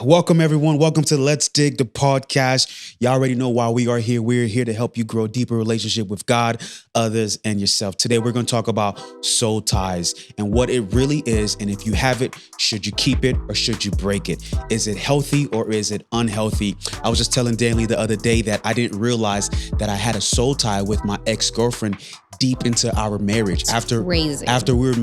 Welcome, everyone. Welcome to Let's Dig the podcast. You already know why we are here. We're here to help you grow a deeper relationship with God, others, and yourself. Today, we're going to talk about soul ties and what it really is. And if you have it, should you keep it or should you break it? Is it healthy or is it unhealthy? I was just telling Danilee the other day that I didn't realize that I had a soul tie with my ex-girlfriend deep into our marriage. After we were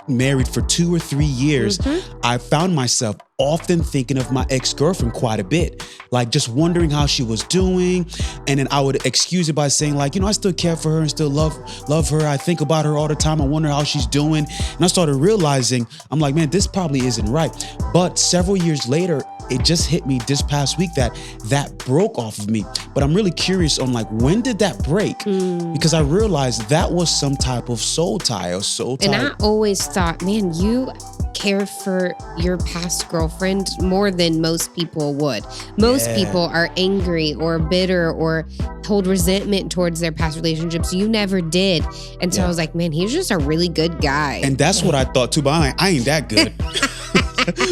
married for 2 or 3 years, I found myself often thinking of my ex-girlfriend quite a bit, like just wondering how she was doing. And then I would excuse it by saying like, I still care for her and still love her. I think about her all the time. I wonder how she's doing. And I started realizing, I'm like, man, this probably isn't right. But several years later, it just hit me this past week that broke off of me. But I'm really curious on like, when did that break? Because I realized that was some type of soul tie or soul tie. And I always thought, man, you care for your past girlfriend more than most people would. Most people are angry or bitter or hold resentment towards their past relationships. You never did. And so I was like, man, he's just a really good guy. And that's what I thought too, but I ain't that good.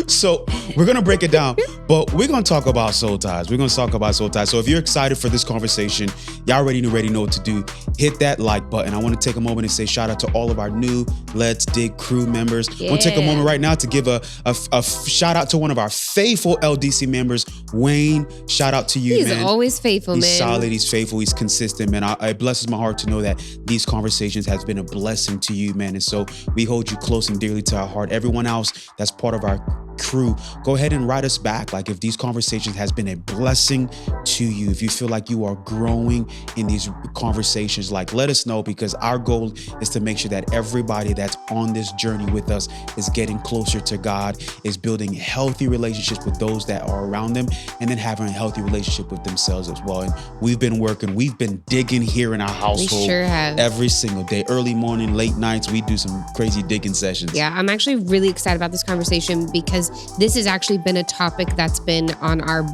So we're going to break it down, but we're going to talk about soul ties. We're going to talk about soul ties. So if you're excited for this conversation, y'all already know what to do. Hit that like button. I want to take a moment and say shout out to all of our new Let's Dig crew members. I want to take a moment right now to give a shout out to one of our faithful LDC members, Wayne. Shout out to you, man. He's always faithful, man. He's solid. He's faithful. He's consistent, man. It blesses my heart to know that these conversations has been a blessing to you, man. And so we hold you close and dearly to our heart. Everyone else that's part of our crew, go ahead and write us back. Like if these conversations has been a blessing to you, if you feel like you are growing in these conversations, like let us know, because our goal is to make sure that everybody that's on this journey with us is getting closer to God, is building healthy relationships with those that are around them, and then having a healthy relationship with themselves as well. And we've been digging here in our household. We sure have. Every single day, early morning, late nights, we do some crazy digging sessions. Yeah, I'm actually really excited about this conversation because this has actually been a topic that's been on our,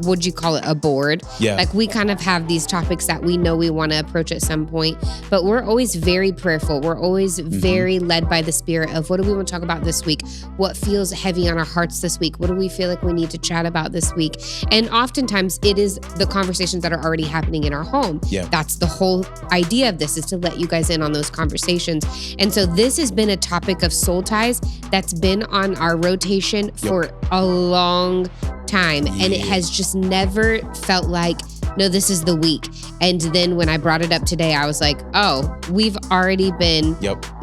would you call it, a board? Yeah. Like we kind of have these topics that we know we want to approach at some point, but we're always very prayerful. We're always very led by the Spirit of what do we want to talk about this week? What feels heavy on our hearts this week? What do we feel like we need to chat about this week? And oftentimes it is the conversations that are already happening in our home. Yeah. That's the whole idea of this, is to let you guys in on those conversations. And so this has been a topic of soul ties that's been on our rotation for a long time. And it has just never felt like, no, this is the week. And then when I brought it up today, I was like, oh, we've already been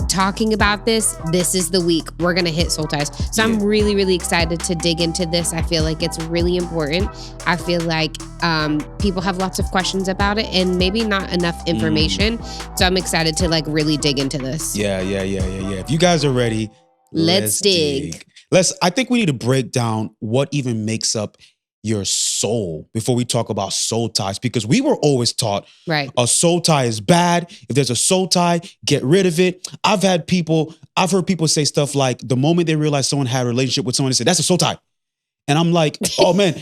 talking about this. This is the week. We're going to hit soul ties. So I'm really, really excited to dig into this. I feel like it's really important. I feel like people have lots of questions about it and maybe not enough information. So I'm excited to like really dig into this. Yeah. If you guys are ready, let's dig. I think we need to break down what even makes up your soul before we talk about soul ties, because we were always taught a soul tie is bad. If there's a soul tie, get rid of it. I've heard people say stuff like the moment they realize someone had a relationship with someone, they say, that's a soul tie. And I'm like, oh man,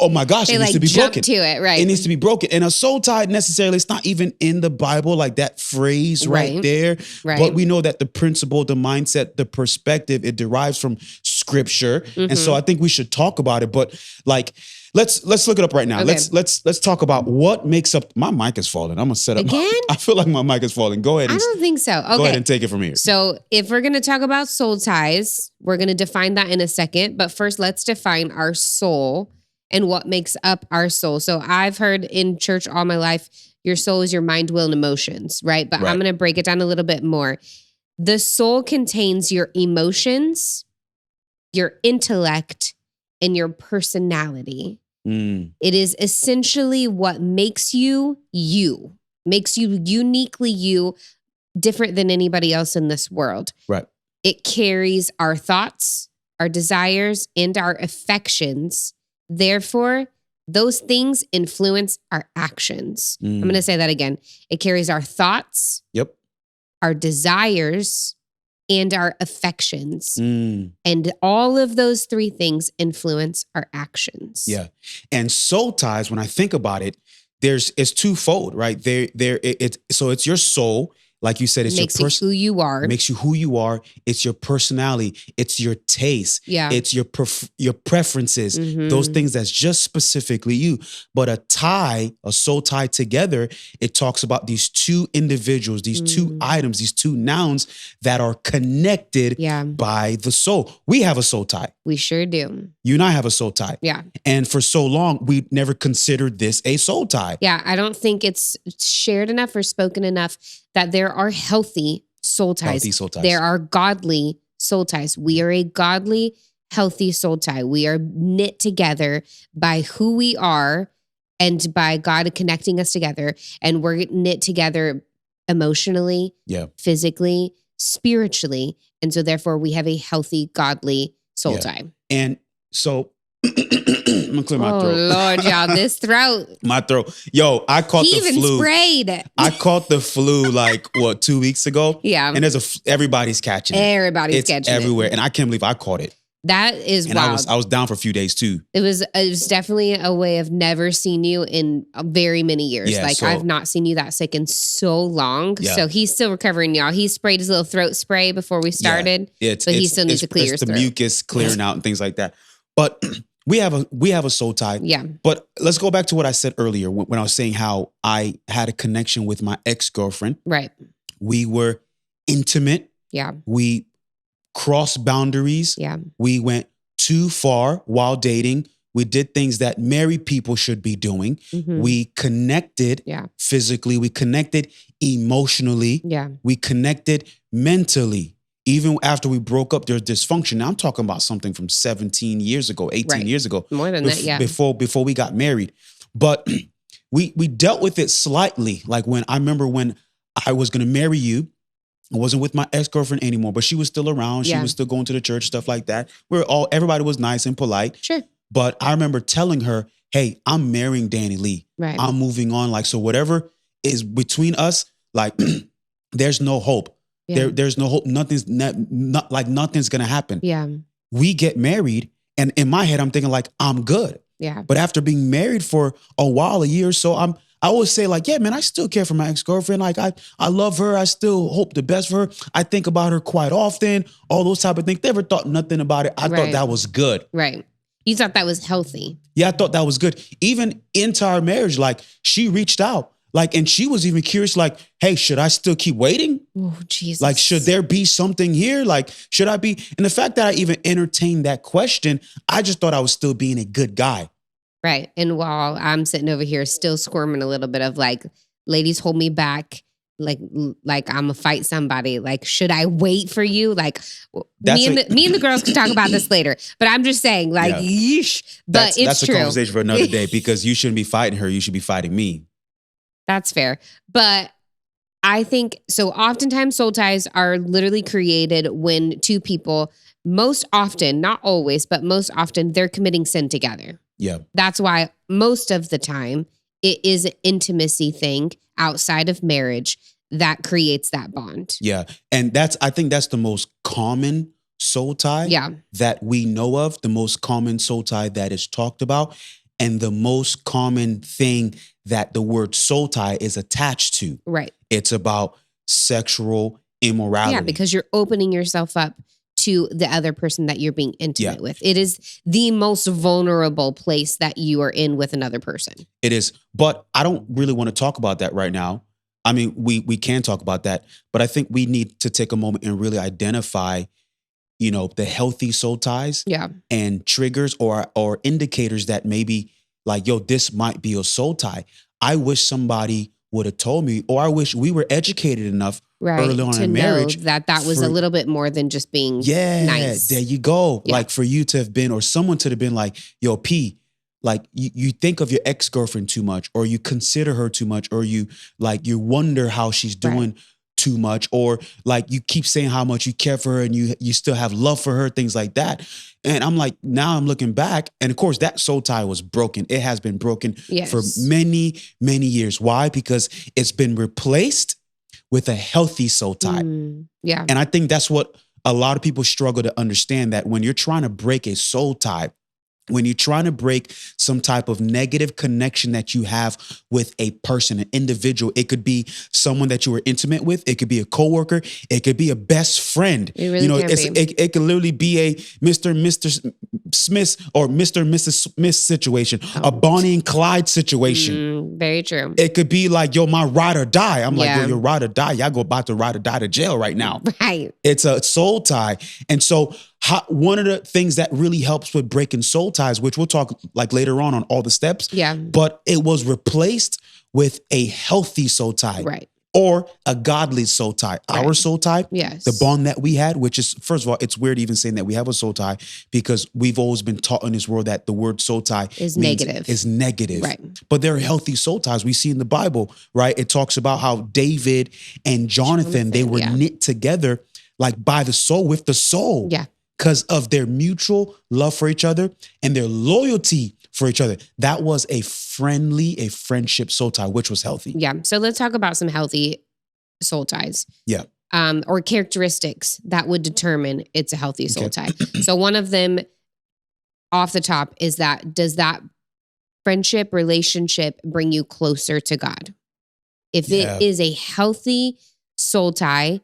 oh my gosh, it needs to be broken. To it, right? It needs to be broken. And a soul tie necessarily, it's not even in the Bible, like that phrase right there. Right. But we know that the principle, the mindset, the perspective, it derives from scripture. And so I think we should talk about it. But like, let's look it up right now. Okay. Let's talk about what makes up. My mic is falling. I'm gonna set up. Again? I feel like my mic is falling. Go ahead. I don't think so. Okay. Go ahead and take it from here. So if we're gonna talk about soul ties, we're gonna define that in a second. But first, let's define our soul and what makes up our soul. So I've heard in church all my life, your soul is your mind, will, and emotions, right? But I'm gonna break it down a little bit more. The soul contains your emotions, your intellect, and your personality. It is essentially what makes you you, makes you uniquely you, different than anybody else in this world. Right. It carries our thoughts, our desires, and our affections. Therefore, those things influence our actions. I'm going to say that again. It carries our thoughts, our desires, and our affections. And all of those three things influence our actions. Yeah. And soul ties, when I think about it, it's twofold, right? So it's your soul like you said, it's Makes your you who you are. makes you who you are. It's your personality. It's your taste. Yeah. It's your preferences. Those things that's just specifically you. But a soul tie together, it talks about these two individuals, these two items, these two nouns that are connected by the soul. We have a soul tie. We sure do. You and I have a soul tie. Yeah. And for so long, we never considered this a soul tie. Yeah. I don't think it's shared enough or spoken enough that there are healthy soul ties. Healthy soul ties. There are godly soul ties. We are a godly, healthy soul tie. We are knit together by who we are and by God connecting us together. And we're knit together emotionally, physically, spiritually. And so therefore we have a healthy, godly soul tie. And so I'm gonna clear my throat. Oh Lord, y'all, this throat. My throat. Yo, I caught He the even flu. sprayed. I caught the flu like 2 weeks ago. Yeah. And everybody's catching it. Everybody's It's catching everywhere. it. And I can't believe I caught it. That is And wild. I was down for a few days too. It was definitely a way of never seeing you in very many years. Yeah, like so- I've not seen you that sick in so long. Yeah. So he's still recovering, y'all. He sprayed his little throat spray before we started. It's But he still needs to clear it's his the throat. mucus clearing out and things like that. But we have a soul tie. Yeah. But let's go back to what I said earlier when I was saying how I had a connection with my ex-girlfriend. Right. We were intimate. Yeah. We crossed boundaries. Yeah. We went too far while dating. We did things that married people should be doing. Mhm. We connected physically. We connected emotionally. Yeah. We connected mentally. Even after we broke up, there's dysfunction. Now I'm talking about something from 17 years ago, 18 Right. years ago. More than that, yeah. Before we got married. But we dealt with it slightly. Like when I was going to marry you, I wasn't with my ex-girlfriend anymore, but she was still around. She Yeah. was still going to the church, stuff like that. Everybody was nice and polite. Sure. But I remember telling her, hey, I'm marrying Danilee. Right. I'm moving on. Like, so whatever is between us, like, there's no hope. Yeah. There's no hope. Nothing's going to happen. Yeah. We get married. And in my head, I'm thinking like, I'm good. Yeah. But after being married for a while, a year or so, I always say like, yeah, man, I still care for my ex-girlfriend. Like I love her. I still hope the best for her. I think about her quite often, all those type of things. Never thought nothing about it. I thought that was good. Right. You thought that was healthy. Yeah, I thought that was good. Even into our marriage, like she reached out, like, and she was even curious, like, hey, should I still keep waiting? Oh, Jesus. Like, should there be something here? Like, should I be? And the fact that I even entertained that question, I just thought I was still being a good guy. Right. And while I'm sitting over here still squirming a little bit of like, ladies hold me back. Like I'm gonna fight somebody. Like, should I wait for you? Like, me and the girls can talk about this later. But I'm just saying, like, yeesh. But that's true. a conversation for another day because you shouldn't be fighting her. You should be fighting me. That's fair. But I think so. Oftentimes, soul ties are literally created when two people, most often, not always, but most often, they're committing sin together. Yeah. That's why most of the time it is an intimacy thing outside of marriage that creates that bond. Yeah. And I think that's the most common soul tie that we know of, the most common soul tie that is talked about, and the most common thing that the word soul tie is attached to. Right. It's about sexual immorality. Yeah, because you're opening yourself up to the other person that you're being intimate with. It is the most vulnerable place that you are in with another person. It is. But I don't really want to talk about that right now. I mean, we can talk about that, but I think we need to take a moment and really identify, the healthy soul ties and triggers or indicators that maybe like, yo, this might be a soul tie. I wish somebody would have told me, or I wish we were educated enough early on in marriage that was a little bit more than just being nice. There you go. Yeah. Like for you to have been, or someone to have been like, yo, P, like you think of your ex-girlfriend too much, or you consider her too much, or you wonder how she's doing too much, or like you keep saying how much you care for her and you still have love for her, things like that. And I'm like, now I'm looking back, and of course that soul tie was broken. It has been broken for many, many years. Why? Because it's been replaced with a healthy soul tie. Yeah. And I think that's what a lot of people struggle to understand, that when you're trying to break a soul tie, when you're trying to break some type of negative connection that you have with a person, an individual, it could be someone that you were intimate with. It could be a coworker. It could be a best friend. It really can be. It could literally be a Mr. and Mr. Smith or Mr. and Mrs. Smith situation, a Bonnie and Clyde situation. Very true. It could be like, yo, my ride or die. I'm like, Yeah. yo, your ride or die. Y'all go about to ride or die to jail right now. Right. It's a soul tie. And so one of the things that really helps with breaking soul ties, which we'll talk like later on all the steps. Yeah. But it was replaced with a healthy soul tie. Right. Or a godly soul tie. Right. Our soul tie, Yes. the bond that we had, which is, first of all, it's weird even saying that we have a soul tie because we've always been taught in this world that the word soul tie Is means- negative. Is negative. Right. But there are healthy soul ties. We see in the Bible, right? It talks about how David and Jonathan, they were yeah. knit together like by the soul, with the soul. Yeah. Because of their mutual love for each other and their loyalty for each other. That was a friendship soul tie, which was healthy. Yeah. So let's talk about some healthy soul ties. Yeah. Or characteristics that would determine it's a healthy soul Okay. tie. So one of them off the top is that, does that friendship relationship bring you closer to God? If Yeah. it is a healthy soul tie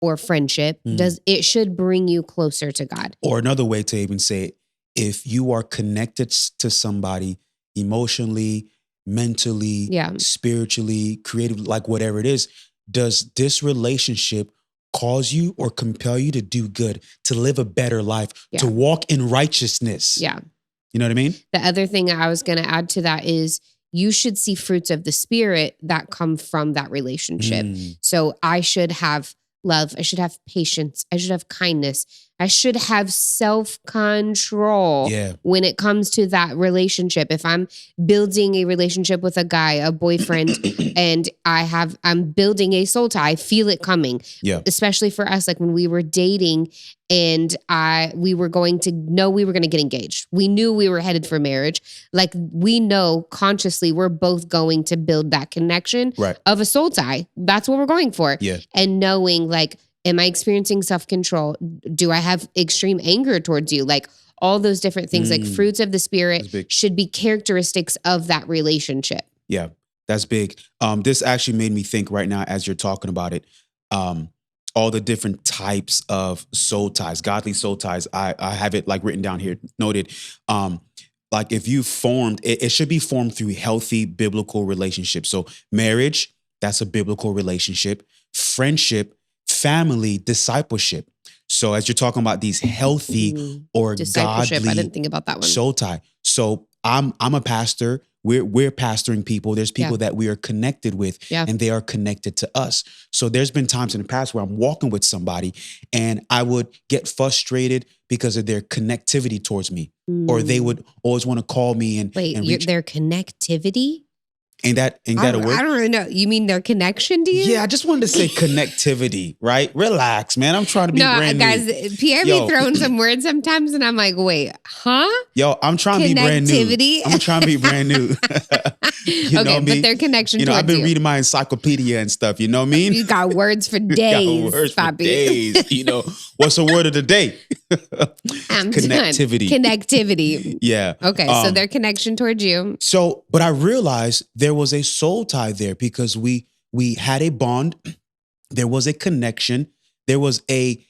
or friendship, it should bring you closer to God. Or another way to even say it, if you are connected to somebody emotionally, mentally, Yeah. spiritually, creatively, like whatever it is, does this relationship cause you or compel you to do good, to live a better life, Yeah. to walk in righteousness? Yeah. You know what I mean? The other thing I was going to add to that is you should see fruits of the spirit that come from that relationship. So I should have love. I should have patience. I should have kindness. I should have self-control Yeah. when it comes to that relationship. If I'm building a relationship with a guy, a boyfriend, and I'm building a soul tie, I feel it coming. Yeah. Especially for us, like when we were dating and we were going to get engaged. We knew we were headed for marriage. Like we know consciously we're both going to build that connection Right. of a soul tie. That's what we're going for. Yeah. And knowing like, am I experiencing self-control? Do I have extreme anger towards you? Like all those different things, like fruits of the That's spirit big. should be characteristics of that relationship. Yeah, that's big. This actually made me think right now as you're talking about it, all the different types of soul ties, godly soul ties. I have it like written down here, noted. Like if you formed, it should be formed through healthy biblical relationships. So marriage, that's a biblical relationship. Friendship, family, discipleship. So as you're talking about these healthy or Discipleship. godly I didn't think about that one. soul tie. So I'm a pastor. We're pastoring people. There's people that we are connected with and they are connected to us. So there's been times in the past where I'm walking with somebody and I would get frustrated because of their connectivity towards me. Or they would always want to call me and Wait, and reach. their connectivity? Ain't that a word? I don't really know. You mean their connection to you? Yeah, I just wanted to say connectivity, right? Relax, man. I'm trying to be brand guys, new. Pierre Yo. be throwing some words sometimes and I'm like, wait, huh? Yo, I'm trying to be brand new. Connectivity? I'm trying to be brand new. You know Okay, me? but their connection You know, towards I've been you. reading my encyclopedia and stuff. You know what I mean? You got words for days, Got words for Poppy. days. You know, what's the word of the day? I'm Connectivity. done. Connectivity. Yeah. Okay, so their connection towards you. So, but I realized there was a soul tie there because we had a bond. There was a connection. There was a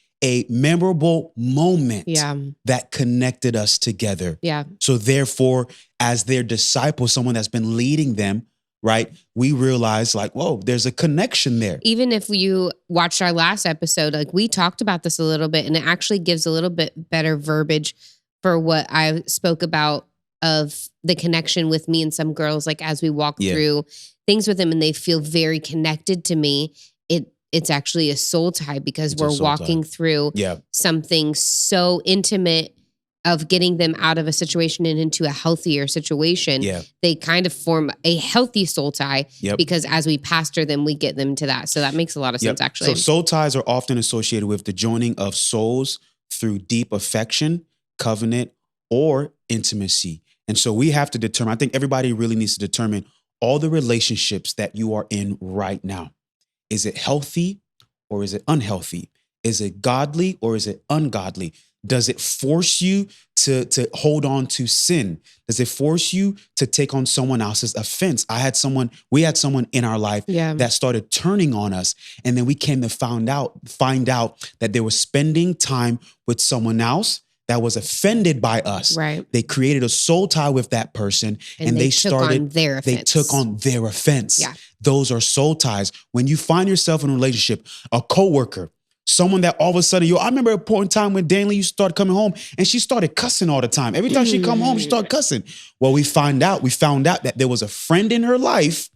memorable moment Yeah. that connected us together. Yeah. So therefore, as their disciple, someone that's been leading them, right? We realize like, whoa, there's a connection there. Even if you watched our last episode, like we talked about this a little bit and it actually gives a little bit better verbiage for what I spoke about of the connection with me and some girls, like as we walk through things with them and they feel very connected to me, it's actually a soul tie because It's a we're soul walking through something so intimate of getting them out of a situation and into a healthier situation. Yeah. They kind of form a healthy soul tie Yep. because as we pastor them, we get them to that. So that makes a lot of sense, actually. So soul ties are often associated with the joining of souls through deep affection, covenant, or intimacy. And so we have to determine, I think everybody really needs to determine all the relationships that you are in right now. Is it healthy or is it unhealthy? Is it godly or is it ungodly? Does it force you to hold on to sin? Does it force you to take on someone else's offense? We had someone in our life Yeah. that started turning on us. And then we came to find out that they were spending time with someone else that was offended by us. Right. They created a soul tie with that person, And they took on their offense. They took on their offense. Yeah. Those are soul ties. When you find yourself in a relationship, a coworker, someone that all of a sudden, I remember a point in time when Danilee used to start coming home and she started cussing all the time. Every time she come home, she started cussing. Well, we found out that there was a friend in her life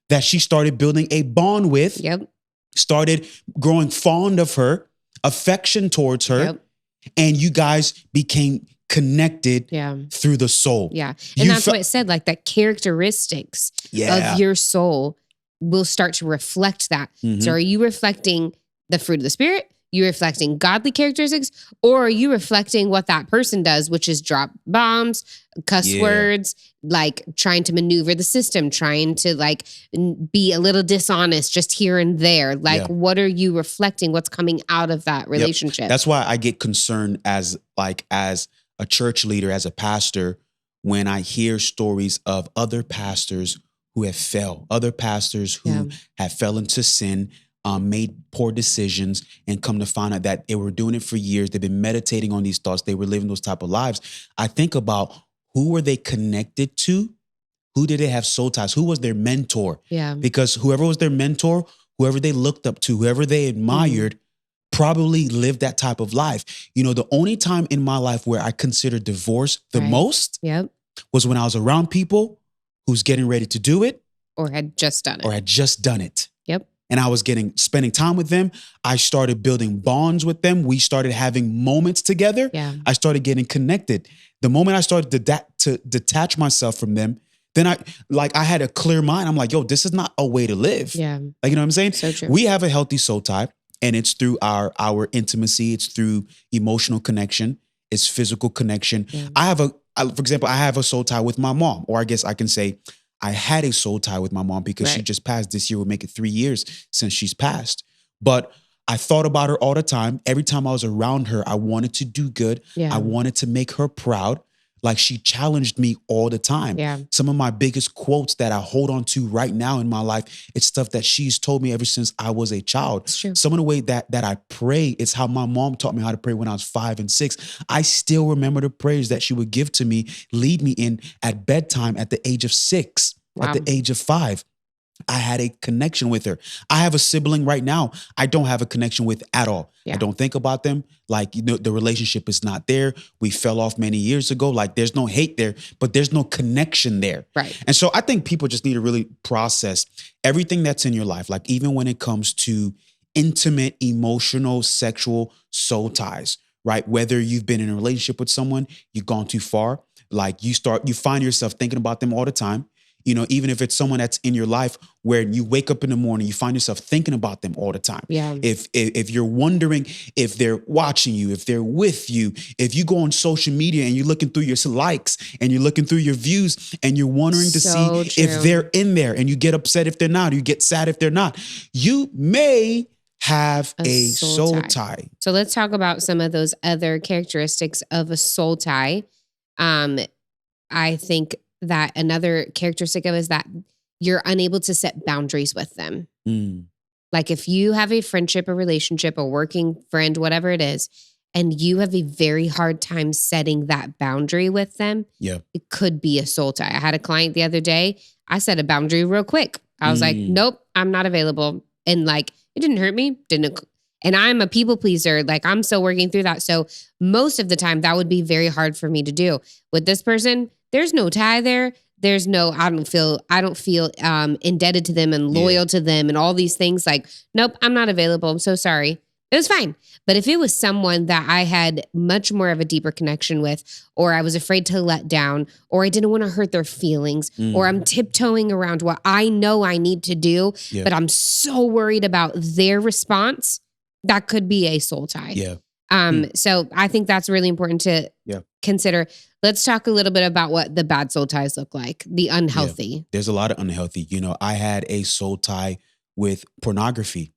that she started building a bond with, Yep. started growing fond of her, affection towards her, Yep. and you guys became connected Yeah. through the soul. Yeah. You And that's fe- what it said, like that characteristics Yeah. of your soul will start to reflect that. Mhm. So are you reflecting the fruit of the spirit? You reflecting godly characteristics, or are you reflecting what that person does, which is drop bombs, cuss Yeah. words, like trying to maneuver the system, trying to like be a little dishonest just here and there. Like, Yeah. what are you reflecting? What's coming out of that relationship? That's why I get concerned as a church leader, as a pastor, when I hear stories of other pastors who have failed, other pastors who Yeah. have fell into sin, made poor decisions, and come to find out that they were doing it for years. They've been meditating on these thoughts. They were living those type of lives. I think about, who were they connected to? Who did they have soul ties? Who was their mentor? Yeah. Because whoever was their mentor, whoever they looked up to, whoever they admired, probably lived that type of life. The only time in my life where I consider divorce the Right. most Yep. was when I was around people who's getting ready to do it Or had just done it. or had just done it. Yep. And I was spending time with them. I started building bonds with them. We started having moments together. Yeah. I started getting connected. The moment I started to detach myself from them, then I had a clear mind. I'm like, yo, this is not a way to live. Yeah. Like, you know what I'm saying? So true. We have a healthy soul tie, and it's through our intimacy. It's through emotional connection. It's physical connection. Yeah. For example, I have a soul tie with my mom, or I guess I can say I had a soul tie with my mom because she Right. just passed. This year will make it 3 years since she's passed. But I thought about her all the time. Every time I was around her, I wanted to do good. Yeah. I wanted to make her proud. Like, she challenged me all the time. Yeah. Some of my biggest quotes that I hold on to right now in my life, it's stuff that she's told me ever since I was a child. It's true. Some of the way that I pray, it's how my mom taught me how to pray when I was 5 and 6. I still remember the prayers that she would give to me, lead me in at bedtime at the age of 6, Wow. at the age of 5. I had a connection with her. I have a sibling right now I don't have a connection with at all. Yeah. I don't think about them. Like, the relationship is not there. We fell off many years ago. Like, there's no hate there, but there's no connection there. Right. And so I think people just need to really process everything that's in your life. Like, even when it comes to intimate, emotional, sexual soul ties, right? Whether you've been in a relationship with someone, you've gone too far, like you find yourself thinking about them all the time. Even if it's someone that's in your life where you wake up in the morning, you find yourself thinking about them all the time. Yeah. If you're wondering if they're watching you, if they're with you, if you go on social media and you're looking through your likes and you're looking through your views and you're wondering to So see if true. they're in there, and you get upset if they're not, or you get sad if they're not, you may have a soul tie. So let's talk about some of those other characteristics of a soul tie. I think that another characteristic of it is that you're unable to set boundaries with them. Mm. Like, if you have a friendship, a relationship, a working friend, whatever it is, and you have a very hard time setting that boundary with them, Yeah. it could be a soul tie. I had a client the other day. I set a boundary real quick. I was like, nope, I'm not available. And like, it didn't hurt me. And I'm a people pleaser. Like, I'm still working through that. So most of the time that would be very hard for me to do. With this person, there's no tie there. There's no, I don't feel indebted to them and loyal to them and all these things. Like, nope, I'm not available. I'm so sorry. It was fine. But if it was someone that I had much more of a deeper connection with, or I was afraid to let down, or I didn't want to hurt their feelings, or I'm tiptoeing around what I know I need to do, but I'm so worried about their response, that could be a soul tie. Yeah. So I think that's really important to consider. Let's talk a little bit about what the bad soul ties look like, the unhealthy. Yeah. There's a lot of unhealthy. I had a soul tie with pornography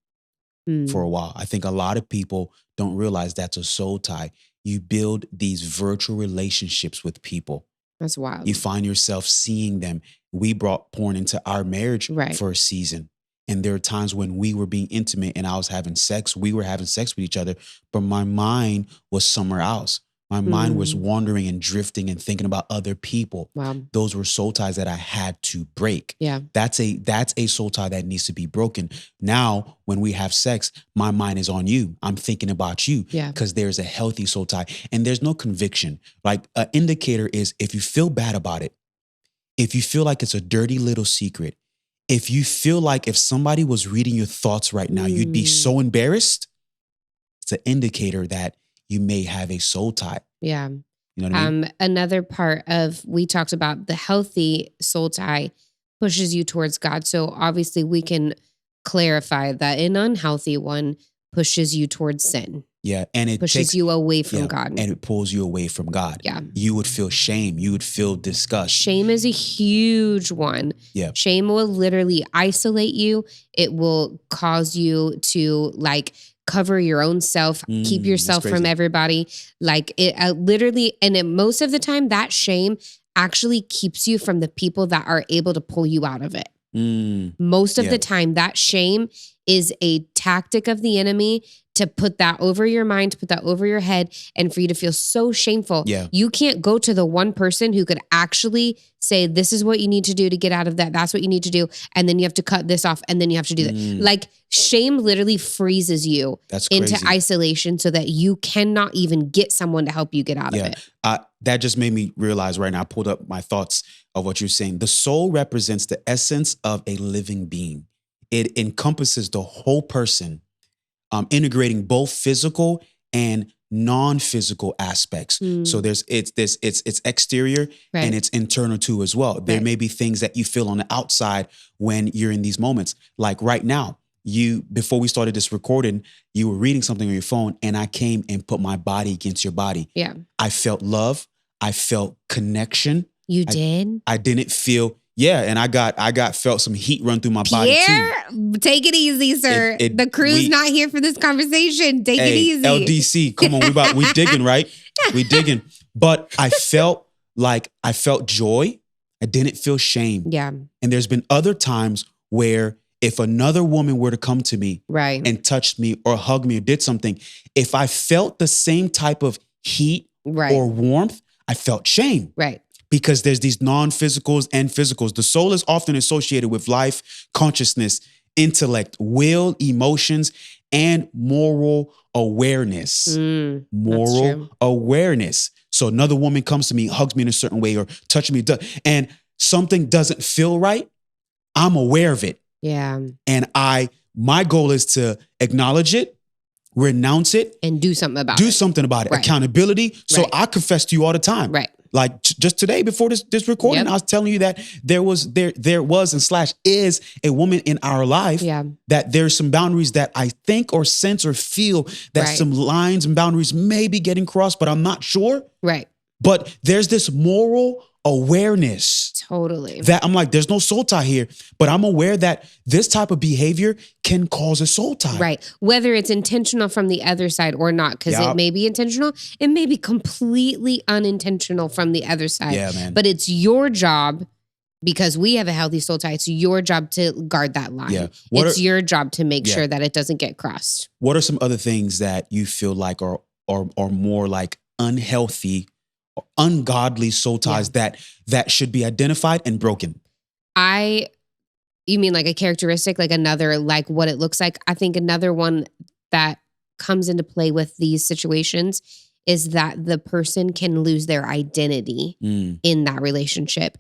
for a while. I think a lot of people don't realize that's a soul tie. you build these virtual relationships with people. That's wild. You find yourself seeing them. We brought porn into our marriage Right. for a season. And there are times when we were being intimate and I was having sex. We were having sex with each other, but my mind was somewhere else. My mind was wandering and drifting and thinking about other people. Wow. Those were soul ties that I had to break. Yeah. That's a soul tie that needs to be broken. Now, when we have sex, my mind is on you. I'm thinking about you. Yeah. Because there's a healthy soul tie and there's no conviction. Like an indicator is if you feel bad about it, if you feel like it's a dirty little secret, if you feel like if somebody was reading your thoughts right now, you'd be so embarrassed, it's an indicator that you may have a soul tie. Yeah. You know what I mean? Another part of, we talked about the healthy soul tie pushes you towards God. So obviously we can clarify that an unhealthy one pushes you towards sin. Yeah. And it pushes you away from God. And it pulls you away from God. Yeah. You would feel shame. You would feel disgust. Shame is a huge one. Yeah. Shame will literally isolate you. It will cause you to like cover your own self, keep yourself from everybody. Like it literally, and most of the time that shame actually keeps you from the people that are able to pull you out of it. Most of the time that shame is a tactic of the enemy to put that over your mind, to put that over your head, and for you to feel so shameful. Yeah. You can't go to the one person who could actually say, this is what you need to do to get out of that. That's what you need to do. And then you have to cut this off and then you have to do that. Like shame literally freezes you into isolation so that you cannot even get someone to help you get out of it. That just made me realize right now, I pulled up my thoughts of what you're saying. The soul represents the essence of a living being. It encompasses the whole person, integrating both physical and non-physical aspects. So it's exterior and it's internal too as well. There may be things that you feel on the outside when you're in these moments. Like right now, before we started this recording, you were reading something on your phone and I came and put my body against your body. Yeah. I felt love. I felt connection. You did? I didn't feel, and I felt some heat run through my body too. Take it easy, sir. The crew's not here for this conversation. Take it easy. LDC, come on, we digging, right? We digging. But I felt joy. I didn't feel shame. Yeah. And there's been other times where if another woman were to come to me and touch me or hug me or did something, if I felt the same type of heat or warmth, I felt shame. Right. Because there's these non-physicals and physicals. The soul is often associated with life, consciousness, intellect, will, emotions, and moral awareness. Moral awareness. So another woman comes to me, hugs me in a certain way or touches me, and something doesn't feel right, I'm aware of it. Yeah. And my goal is to acknowledge it, renounce it, and do something about it. Right. Accountability. So I confess to you all the time. Right. Like just today before this recording, I was telling you that there was and / is a woman in our life that there's some boundaries that I think or sense or feel that some lines and boundaries may be getting crossed, but I'm not sure. Right. But there's this moral awareness. Totally. That I'm like, there's no soul tie here, but I'm aware that this type of behavior can cause a soul tie. Right. Whether it's intentional from the other side or not, because it may be intentional, it may be completely unintentional from the other side. Yeah, man. But it's your job, because we have a healthy soul tie, it's your job to guard that line. Yeah. It's your job to make sure that it doesn't get crossed. What are some other things that you feel like are more like unhealthy, ungodly soul ties that should be identified and broken? You mean like a characteristic, like another, like what it looks like? I think another one that comes into play with these situations is that the person can lose their identity in that relationship.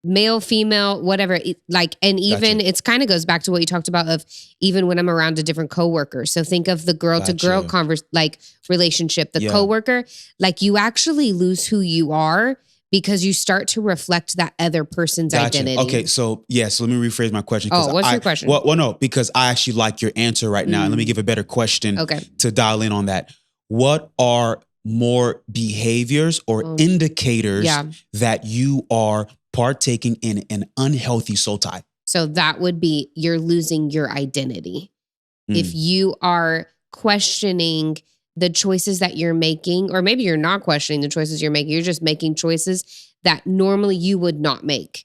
Male, female, whatever, and even it's kind of goes back to what you talked about of even when I'm around a different coworker. So think of the girl to girl relationship, the coworker, like you actually lose who you are because you start to reflect that other person's identity. Okay, so let me rephrase my question. What's your question? Well, no, because I actually like your answer right now. And let me give a better question to dial in on that. What are more behaviors or indicators that you are partaking in an unhealthy soul tie? So that would be you're losing your identity. If you are questioning the choices that you're making, or maybe you're not questioning the choices you're making. You're just making choices that normally you would not make.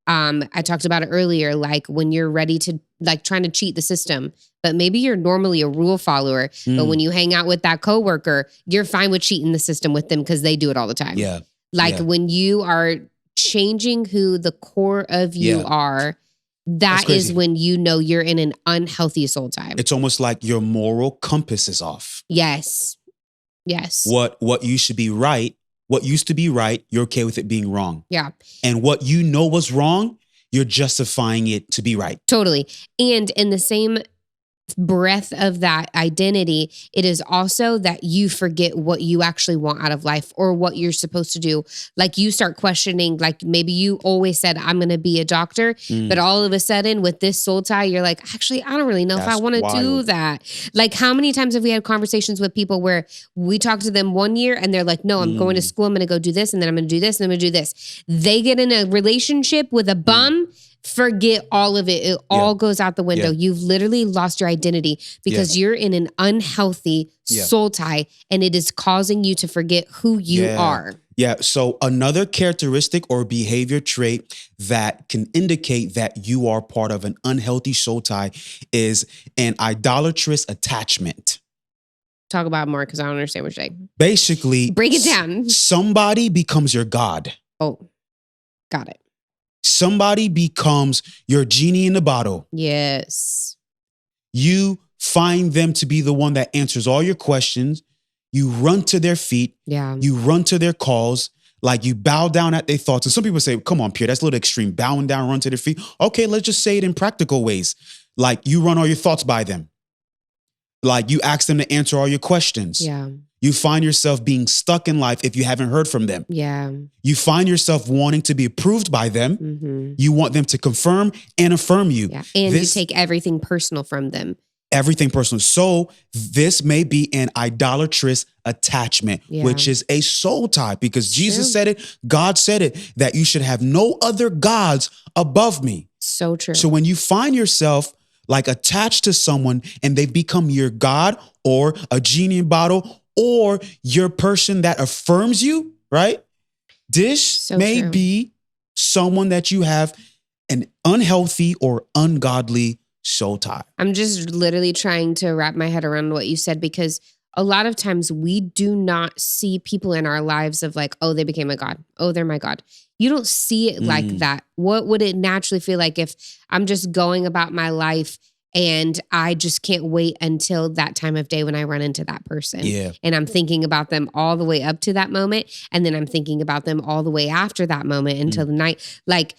I talked about it earlier, like when you're ready to like trying to cheat the system, but maybe you're normally a rule follower. But when you hang out with that coworker, you're fine with cheating the system with them because they do it all the time. Yeah. Like when you are changing who the core of you are, that is when you know you're in an unhealthy soul tie. It's almost like your moral compass is off. Yes. Yes. What you should be right, what used to be right, you're okay with it being wrong. Yeah. And what you know was wrong, you're justifying it to be right. Totally. And in the same breath of that identity, it is also that you forget what you actually want out of life or what you're supposed to do. Like you start questioning, like maybe you always said, I'm going to be a doctor, but all of a sudden with this soul tie, you're like, actually, I don't really know if I want to do that. Like how many times have we had conversations with people where we talk to them one year and they're like, no, I'm going to school. I'm going to go do this. And then I'm going to do this. And I'm going to do this. They get in a relationship with a bum. Forget all of it. It all goes out the window. You've literally lost your identity because you're in an unhealthy soul tie and it is causing you to forget who you are. Yeah. So another characteristic or behavior trait that can indicate that you are part of an unhealthy soul tie is an idolatrous attachment. Talk about it more because I don't understand what you're saying. Basically, break it down. Somebody becomes your God. Oh, got it. Somebody becomes your genie in the bottle. Yes. You find them to be the one that answers all your questions. You run to their feet. Yeah. You run to their calls. Like you bow down at their thoughts. And some people say, come on, Pierre, that's a little extreme. Bowing down, run to their feet. Okay, let's just say it in practical ways. Like you run all your thoughts by them. Like you ask them to answer all your questions. Yeah. You find yourself being stuck in life if you haven't heard from them. Yeah. You find yourself wanting to be approved by them. Mm-hmm. You want them to confirm and affirm you. Yeah. And you take everything personal from them. Everything personal. So this may be an idolatrous attachment, which is a soul tie because Jesus said it, God said it, that you should have no other gods above me. So true. So when you find yourself like attached to someone and they become your God or a genie in bottle or your person that affirms you, right? This may be someone that you have an unhealthy or ungodly soul tie. I'm just literally trying to wrap my head around what you said because a lot of times we do not see people in our lives of like, oh, they became a God. Oh, they're my God. You don't see it like that. What would it naturally feel like if I'm just going about my life and I just can't wait until that time of day when I run into that person. Yeah. And I'm thinking about them all the way up to that moment. And then I'm thinking about them all the way after that moment until the night. Like,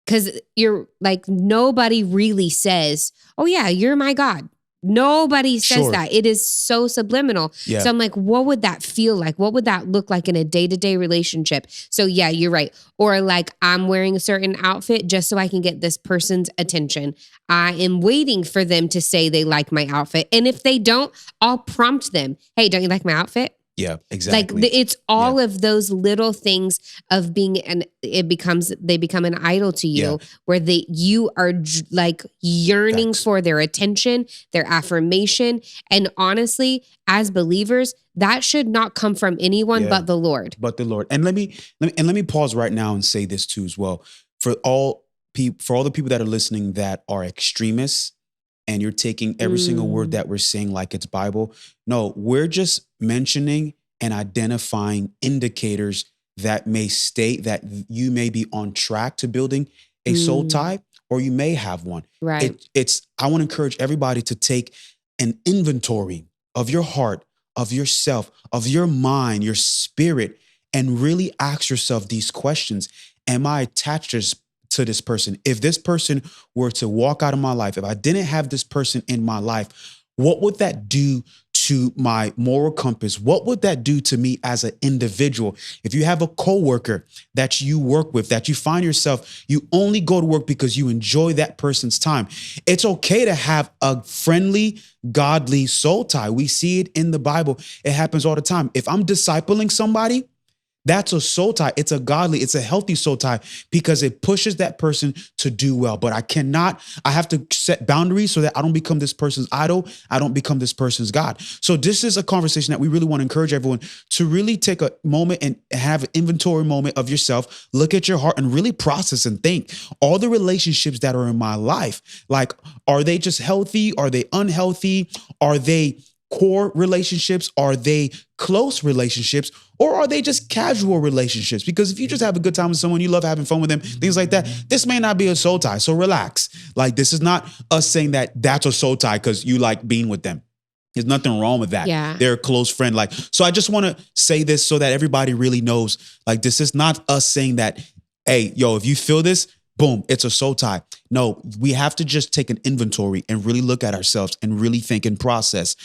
because you're like, nobody really says, oh yeah, you're my God. Nobody says that. It is so subliminal. Yeah. So I'm like, what would that feel like? What would that look like in a day-to-day relationship? So yeah, you're right. Or like I'm wearing a certain outfit just so I can get this person's attention. I am waiting for them to say they like my outfit. And if they don't, I'll prompt them. Hey, don't you like my outfit? Yeah, exactly. Like it's all of those little things of being, and they become an idol to you where you are like yearning for their attention, their affirmation. And honestly, as believers, that should not come from anyone but the Lord. But the Lord. And let me pause right now and say this too as well. For all the people that are listening that are extremists, and you're taking every single word that we're saying like it's Bible. No, we're just mentioning and identifying indicators that may state that you may be on track to building a soul tie, or you may have one. Right. I want to encourage everybody to take an inventory of your heart, of yourself, of your mind, your spirit, and really ask yourself these questions. Am I attached to this person? If this person were to walk out of my life, if I didn't have this person in my life, what would that do to my moral compass? What would that do to me as an individual? If you have a coworker that you work with, that you find yourself, you only go to work because you enjoy that person's time. It's okay to have a friendly, godly soul tie. We see it in the Bible. It happens all the time. If I'm discipling somebody, That's a soul tie. It's a healthy soul tie because it pushes that person to do well. But I have to set boundaries so that I don't become this person's idol. I don't become this person's God. So this is a conversation that we really want to encourage everyone to really take a moment and have an inventory moment of yourself, look at your heart and really process and think all the relationships that are in my life. Like, are they just healthy? Are they unhealthy? Are they core relationships? Are they close relationships? Or are they just casual relationships? Because if you just have a good time with someone, you love having fun with them, things like that, this may not be a soul tie. So relax. Like, this is not us saying that that's a soul tie because you like being with them. There's nothing wrong with that. Yeah. They're a close friend. Like, so I just want to say this so that everybody really knows, like, this is not us saying that, hey, yo, if you feel this, boom, it's a soul tie. No, we have to just take an inventory and really look at ourselves and really think and process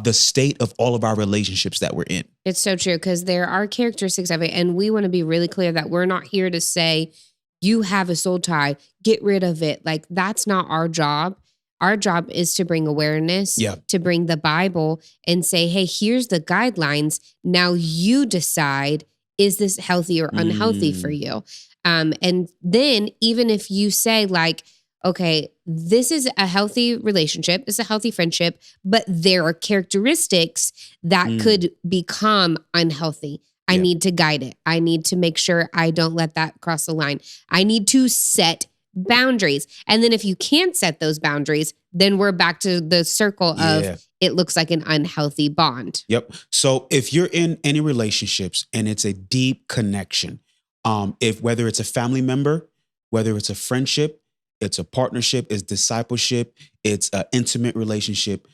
the state of all of our relationships that we're in. It's so true because there are characteristics of it. And we want to be really clear that we're not here to say, you have a soul tie, get rid of it. Like, that's not our job. Our job is to bring awareness, to bring the Bible and say, hey, here's the guidelines. Now you decide, is this healthy or unhealthy for you? And then even if you say like, okay, this is a healthy relationship, it's a healthy friendship, but there are characteristics that could become unhealthy. I need to guide it. I need to make sure I don't let that cross the line. I need to set boundaries. And then if you can't set those boundaries, then we're back to the circle of it looks like an unhealthy bond. Yep. So if you're in any relationships and it's a deep connection, whether it's a family member, whether it's a friendship, it's a partnership, it's discipleship, it's an intimate relationship,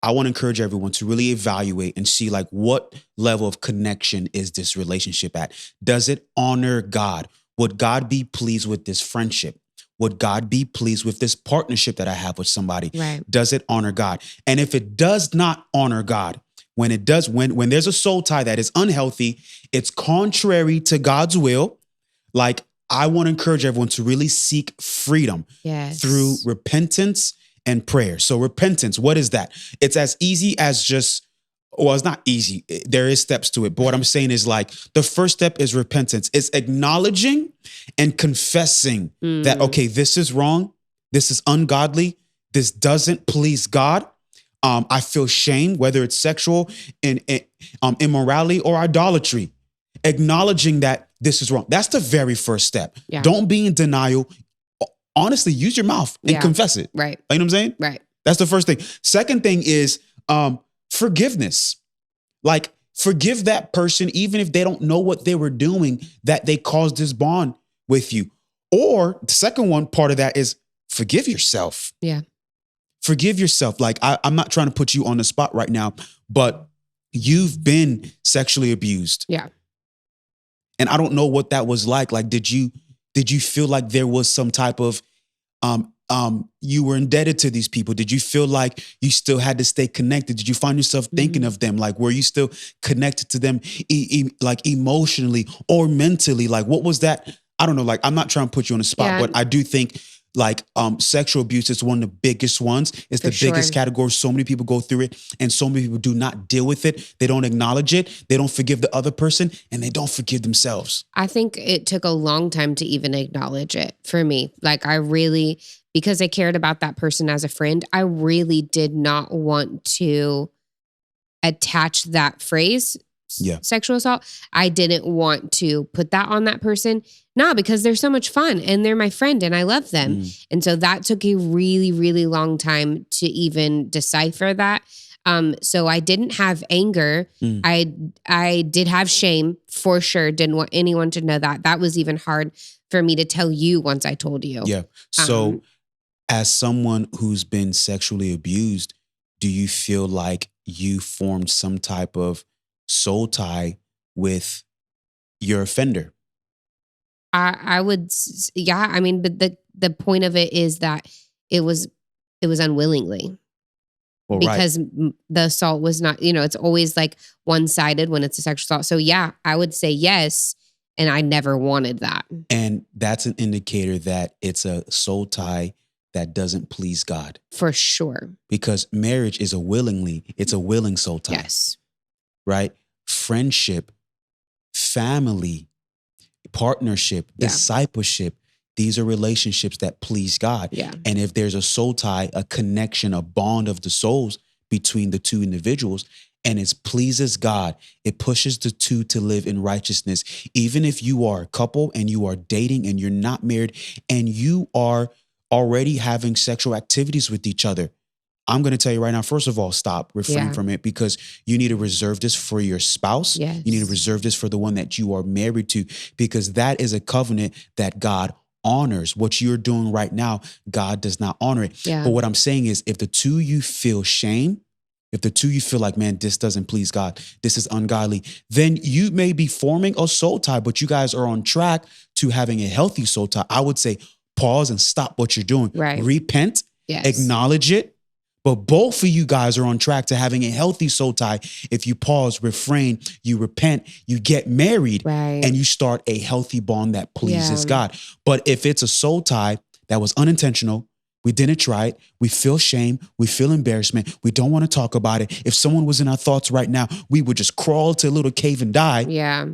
I want to encourage everyone to really evaluate and see like what level of connection is this relationship at? Does it honor God? Would God be pleased with this friendship? Would God be pleased with this partnership that I have with somebody? Right. Does it honor God? And if it does not honor God, when there's a soul tie that is unhealthy, it's contrary to God's will, like, I want to encourage everyone to really seek freedom through repentance and prayer. So repentance, what is that? It's as easy as it's not easy. There is steps to it. But what I'm saying is like, the first step is repentance. It's acknowledging and confessing that, okay, this is wrong. This is ungodly. This doesn't please God. I feel shame, whether it's sexual immorality or idolatry. Acknowledging that this is wrong. That's the very first step. Yeah. Don't be in denial. Honestly, use your mouth and confess it. Right. You know what I'm saying? Right. That's the first thing. Second thing is forgiveness. Like, forgive that person, even if they don't know what they were doing, that they caused this bond with you. Or the second one part of that is forgive yourself. Yeah. Forgive yourself. Like, I'm not trying to put you on the spot right now, but you've been sexually abused. Yeah. And I don't know what that was like. Like, did you feel like there was some type of, you were indebted to these people? Did you feel like you still had to stay connected? Did you find yourself thinking of them? Like, were you still connected to them, like emotionally or mentally? Like, what was that? I don't know. Like, I'm not trying to put you on the spot, but I do think like sexual abuse is one of the biggest ones. It's the biggest category. So many people go through it and so many people do not deal with it. They don't acknowledge it. They don't forgive the other person and they don't forgive themselves. I think it took a long time to even acknowledge it for me. Like, because I cared about that person as a friend, I really did not want to attach that phrase, sexual assault. I didn't want to put that on that person. No, because they're so much fun and they're my friend and I love them. And so that took a really, really long time to even decipher that. So I didn't have anger. I did have shame for sure. Didn't want anyone to know that. That was even hard for me to tell you once I told you. Yeah. So as someone who's been sexually abused, do you feel like you formed some type of soul tie with your offender? I would, I mean, but the point of it is that it was unwillingly. Well, because the assault was not, it's always like one-sided when it's a sexual assault. So yeah, I would say yes. And I never wanted that. And that's an indicator that it's a soul tie that doesn't please God. For sure. Because marriage is it's a willing soul tie. Yes. Right? Friendship, family, partnership, Yeah. discipleship. These are relationships that please God. Yeah. And if there's a soul tie, a connection, a bond of the souls between the two individuals, and it pleases God, it pushes the two to live in righteousness. Even if you are a couple and you are dating and you're not married and you are already having sexual activities with each other, I'm going to tell you right now, first of all, stop, refrain Yeah. from it, because you need to reserve this for your spouse. Yes. You need to reserve this for the one that you are married to, because that is a covenant that God honors. What you're doing right now, God does not honor it. Yeah. But what I'm saying is, if the two of you feel shame, if the two of you feel like, man, this doesn't please God, this is ungodly, then you may be forming a soul tie, but you guys are on track to having a healthy soul tie. I would say pause and stop what you're doing. Right. Repent, Yes. acknowledge it. But both of you guys are on track to having a healthy soul tie. If you pause, refrain, you repent, you get married, Right. and you start a healthy bond that pleases Yeah. God. But if it's a soul tie that was unintentional, we didn't try it, we feel shame, we feel embarrassment, we don't want to talk about it. If someone was in our thoughts right now, we would just crawl to a little cave and die. Yeah.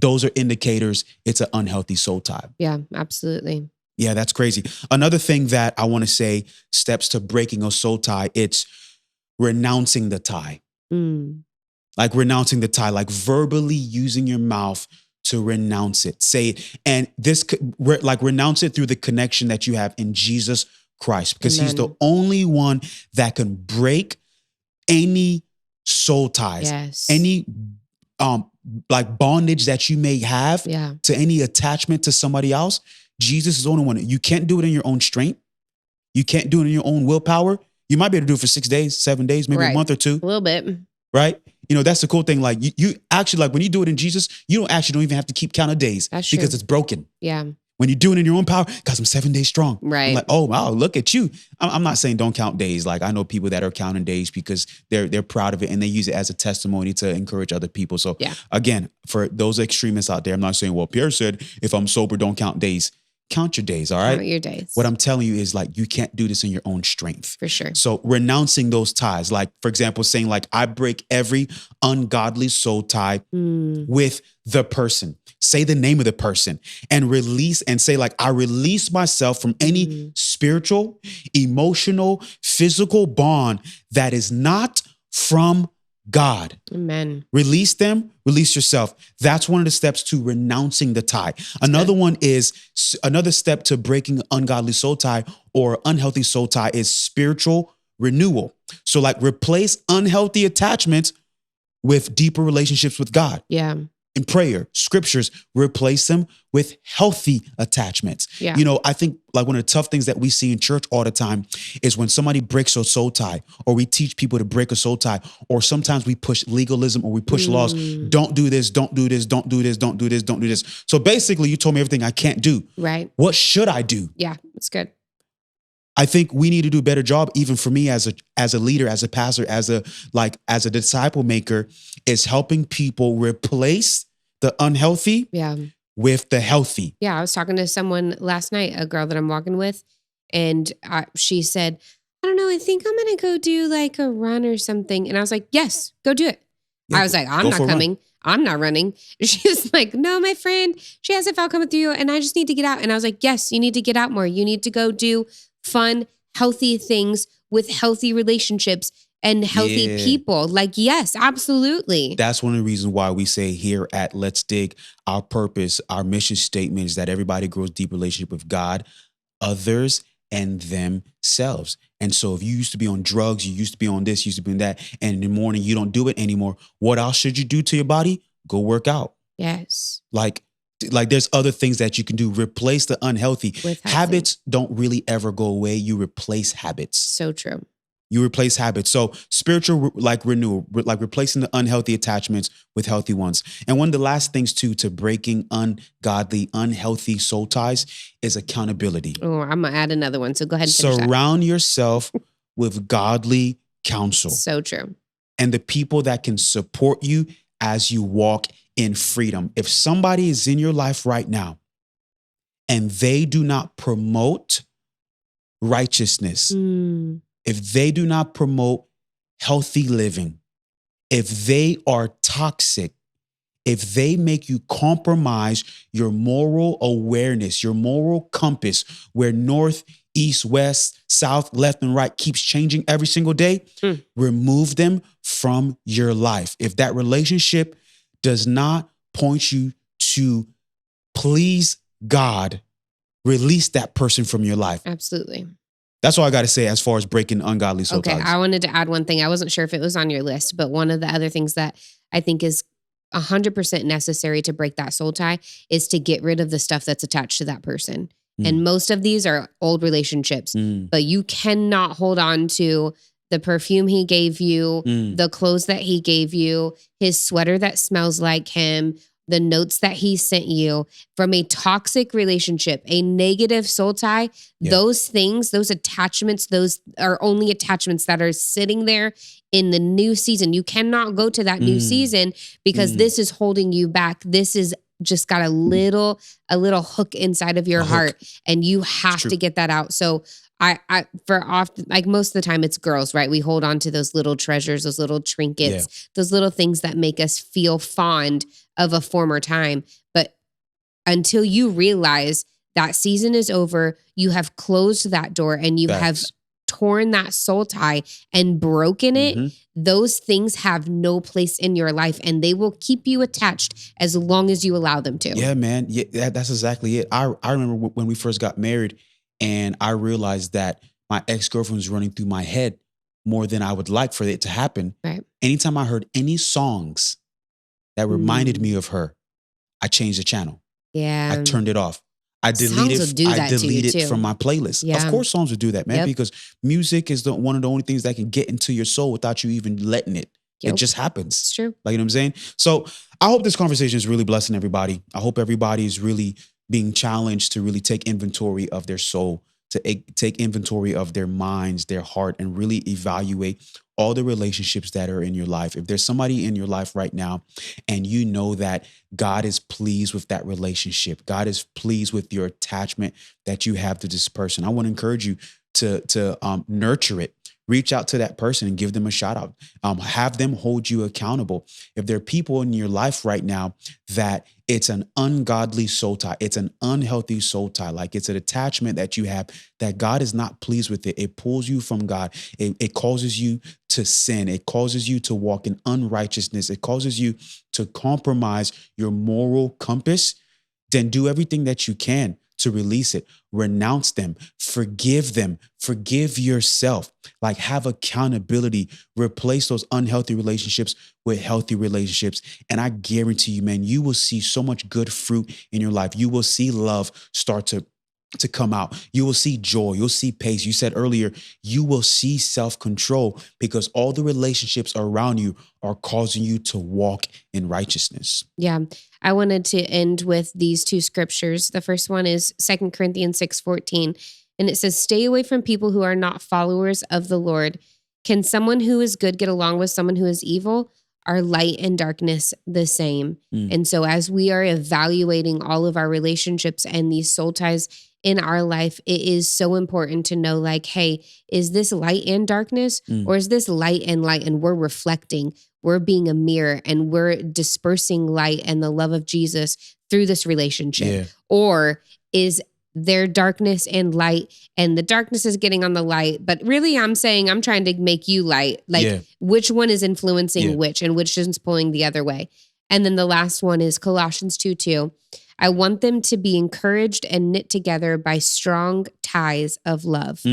Those are indicators it's an unhealthy soul tie. Yeah, absolutely. Yeah, that's crazy. Another thing that I want to say, steps to breaking a soul tie, it's renouncing the tie. Mm. Like renouncing the tie, like verbally using your mouth to renounce it. Say it. And this could, like, renounce it through the connection that you have in Jesus Christ, because he's the Amen. only one that can break any soul ties, Yes. any like bondage that you may have Yeah. to any attachment to somebody else. Jesus is the only one. You can't do it in your own strength. You can't do it in your own willpower. You might be able to do it for 6 days, 7 days, maybe a Right. month or two, A little bit. right? You know, that's the cool thing. Like you actually, like when you do it in Jesus, you don't even have to keep count of days. That's because true. it's broken. Yeah. When you do it in your own power, because I'm 7 days strong. Right. I'm like, oh wow, look at you. I'm not saying don't count days. Like, I know people that are counting days because they're proud of it and they use it as a testimony to encourage other people. So Yeah. again, for those extremists out there, I'm not saying, well, Pierre said, if I'm sober, don't count days. Count your days, all right? Count your days. What I'm telling you is, like, you can't do this in your own strength. For sure. So renouncing those ties, like, for example, saying, like, I break every ungodly soul tie Mm. with the person. Say the name of the person and release, and say, like, I release myself from any spiritual, emotional, physical bond that is not from God. Amen. Release them, release yourself. That's one of the steps to renouncing the tie. Another one is, another step to breaking ungodly soul tie or unhealthy soul tie is spiritual renewal. So, like, replace unhealthy attachments with deeper relationships with God. Yeah. In prayer, scriptures, replace them with healthy attachments. Yeah. You know, I think, like, one of the tough things that we see in church all the time is when somebody breaks a soul tie, or we teach people to break a soul tie, or sometimes we push legalism or we push laws. Don't do this, don't do this, don't do this, don't do this, don't do this. So basically, you told me everything I can't do. Right. What should I do? Yeah. It's good. I think we need to do a better job, even for me as a leader, as a pastor, as a disciple maker, is helping people replace the unhealthy Yeah. with the healthy. Yeah. I was talking to someone last night, a girl that I'm walking with, and she said, I don't know, I think I'm going to go do like a run or something. And I was like, yes, go do it. Yeah, I was like, I'm go not for a run. coming. I'm not running. She's like, no, my friend, she has if I'll come with you and I just need to get out. And I was like, yes, you need to get out more. You need to go do fun, healthy things with healthy relationships and healthy Yeah. people. Like, yes, absolutely. That's one of the reasons why we say here at Let's Dig, our purpose, our mission statement is that everybody grows deep relationship with God, others, and themselves. And so if you used to be on drugs, you used to be on this, you used to be on that, and in the morning you don't do it anymore, what else should you do to your body? Go work out. Yes. Like there's other things that you can do. Replace the unhealthy. With healthy. Habits don't really ever go away. You replace habits. So true. You replace habits. So spiritual, like, renewal, like replacing the unhealthy attachments with healthy ones. And one of the last things too, to breaking ungodly, unhealthy soul ties is accountability. Oh, I'm going to add another one. So go ahead and finish that. Surround yourself with godly counsel So true. and the people that can support you as you walk in freedom. If somebody is in your life right now and they do not promote righteousness, Mm. if they do not promote healthy living, if they are toxic, if they make you compromise your moral awareness, your moral compass, where north, east, west, south, left, and right keeps changing every single day, remove them from your life. If that relationship does not point you to please God, release that person from your life. Absolutely. That's all I got to say as far as breaking ungodly soul ties. Okay, I wanted to add one thing. I wasn't sure if it was on your list, but one of the other things that I think is 100% necessary to break that soul tie is to get rid of the stuff that's attached to that person. And most of these are old relationships, but you cannot hold on to the perfume he gave you, the clothes that he gave you, his sweater that smells like him, the notes that he sent you from a toxic relationship, a negative soul tie. Those things, those attachments, those are only attachments that are sitting there in the new season. You cannot go to that new season because this is holding you back. This is just got a little hook inside of your heart, and you have to get that out. So I for often, like most of the time it's girls, right? We hold on to those little treasures, those little trinkets, those little things that make us feel fond of a former time. But until you realize that season is over, you have closed that door and you have torn that soul tie and broken it, those things have no place in your life, and they will keep you attached as long as you allow them to. Yeah, man. Yeah, that's exactly it. I remember when we first got married, and I realized that my ex-girlfriend was running through my head more than I would like for it to happen. Right. Anytime I heard any songs that reminded me of her, I changed the channel. Yeah. I turned it off. I Songs will do that to you, too. from my playlist. Yeah. Of course, songs will do that, man, because music is one of the only things that can get into your soul without you even letting it. It just happens. It's true. Like, you know what I'm saying? So I hope this conversation is really blessing everybody. I hope everybody is really being challenged to really take inventory of their soul, to take inventory of their minds, their heart, and really evaluate all the relationships that are in your life. If there's somebody in your life right now and you know that God is pleased with that relationship, God is pleased with your attachment that you have to this person, I want to encourage you to nurture it. Reach out to that person and give them a shout out. Have them hold you accountable. If there are people in your life right now that it's an ungodly soul tie, it's an unhealthy soul tie, like it's an attachment that you have that God is not pleased with it. It pulls you from God. It causes you to sin. It causes you to walk in unrighteousness. It causes you to compromise your moral compass. Then do everything that you can to release it. Renounce them, forgive yourself, like have accountability, replace those unhealthy relationships with healthy relationships. And I guarantee you, man, you will see so much good fruit in your life. You will see love start to come out. You will see joy. You'll see pace. You said earlier, you will see self-control because all the relationships around you are causing you to walk in righteousness. Yeah. I wanted to end with these two scriptures. The first one is 2 Corinthians 6:14. And it says, stay away from people who are not followers of the Lord. Can someone who is good get along with someone who is evil? Are light and darkness the same? And so as we are evaluating all of our relationships and these soul ties in our life, it is so important to know, like, hey, is this light and darkness or is this light? And we're reflecting, we're being a mirror and we're dispersing light and the love of Jesus through this relationship? Yeah. Or is there darkness and light and the darkness is getting on the light, but really I'm saying I'm trying to make you light. Like which one is influencing which and which is pulling the other way? And then the last one is Colossians 2:2. I want them to be encouraged and knit together by strong ties of love.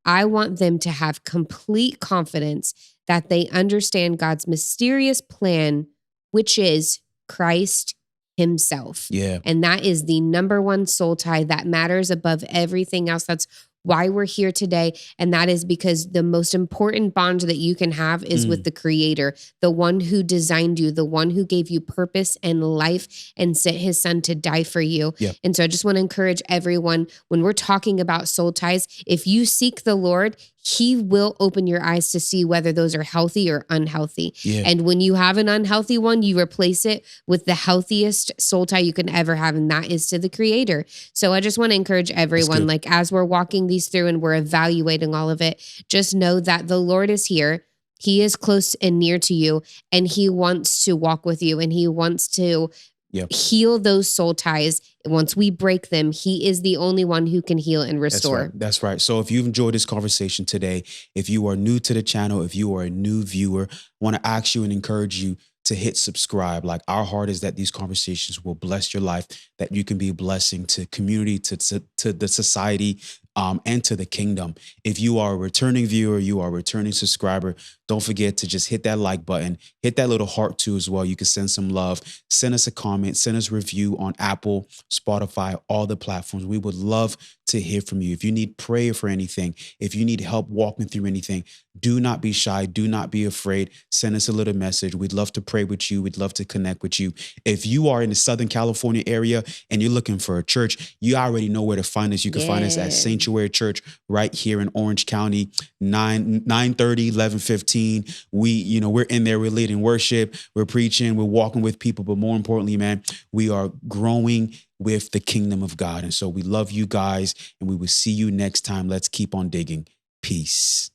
I want them to have complete confidence that they understand God's mysterious plan, which is Christ himself. Yeah. And that is the number one soul tie that matters above everything else. That's why we're here today. And that is because the most important bond that you can have is with the Creator, the one who designed you, the one who gave you purpose and life and sent his son to die for you. Yeah. And so I just want to encourage everyone, when we're talking about soul ties, if you seek the Lord, he will open your eyes to see whether those are healthy or unhealthy. Yeah. And when you have an unhealthy one, you replace it with the healthiest soul tie you can ever have, and that is to the Creator. So I just want to encourage everyone, like as we're walking these through and we're evaluating all of it, just know that the Lord is here. He is close and near to you, and he wants to walk with you, and he wants to Yep. heal those soul ties. Once we break them, he is the only one who can heal and That's right. restore. That's right. So if you've enjoyed this conversation today, if you are new to the channel, if you are a new viewer, I want to ask you and encourage you to hit subscribe. Like, our heart is that these conversations will bless your life, that you can be a blessing to community, to the society, and to the kingdom. If you are a returning viewer, you are a returning subscriber, don't forget to just hit that like button, hit that little heart too as well. You can send some love, send us a comment, send us a review on Apple, Spotify, all the platforms. We would love to hear from you. If you need prayer for anything, if you need help walking through anything, do not be shy. Do not be afraid. Send us a little message. We'd love to pray with you. We'd love to connect with you. If you are in the Southern California area and you're looking for a church, you already know where to find us. You can find us at Sanctuary Church right here in Orange County, 9:30, 11:15. We're in there. We're leading worship. We're preaching. We're walking with people. But more importantly, man, we are growing with the kingdom of God. And so we love you guys, and we will see you next time. Let's keep on digging. Peace.